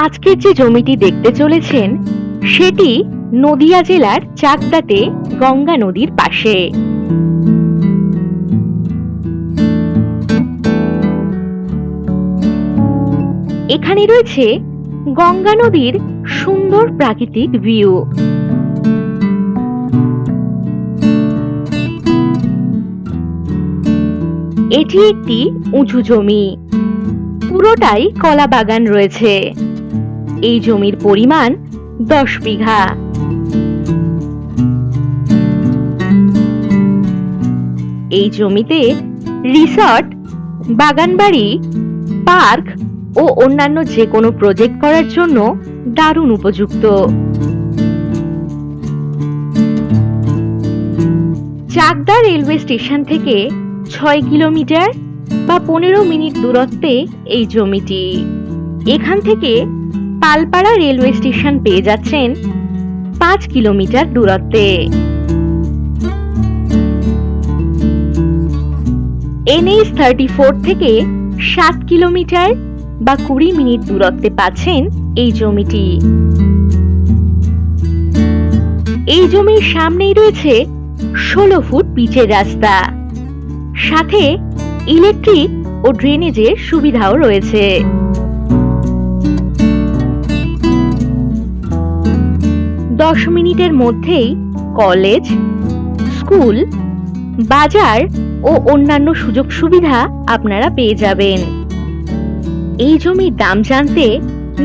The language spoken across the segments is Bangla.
আজকের যে জমিটি দেখতে চলেছেন সেটি নদিয়া জেলার চাকদাতে গঙ্গা নদীর পাশে। এখানে রয়েছে গঙ্গা নদীর সুন্দর প্রাকৃতিক ভিউ। এটি একটি উঁচু জমি, পুরোটাই কলা বাগান রয়েছে। এই জমির পরিমাণ 10 বিঘা। এই জমিতে রিসর্ট, বাগানবাড়ি, পার্ক ও অন্যান্য যে কোনো প্রজেক্ট করার জন্য দারুণ উপযুক্ত। চাকদা রেলওয়ে স্টেশন থেকে 6 কিলোমিটার বা 15 মিনিট দূরত্বে এই জমিটি। এখান থেকে পালপাড়া রেলওয়ে স্টেশন পেয়ে যাচ্ছেন 5 কিলোমিটার দূরত্বে। NH 34 থেকে 7 কিলোমিটার বা 20 মিনিট দূরত্বে পাচ্ছেন এই জমিটি। এই জমির সামনেই রয়েছে 16 ফুট পিচের রাস্তা, সাথে ইলেকট্রিক ও ড্রেনেজের সুবিধাও রয়েছে। দশ মিনিটের মধ্যেই কলেজ, স্কুল, বাজার ও অন্যান্য সুযোগ সুবিধা আপনারা পেয়ে যাবেন। এই জমির দাম জানতে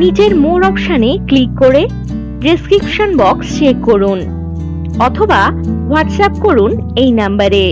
নিচের মোর অপশনে ক্লিক করে ডেসক্রিপশন বক্স চেক করুন অথবা হোয়াটসঅ্যাপ করুন এই নাম্বারে।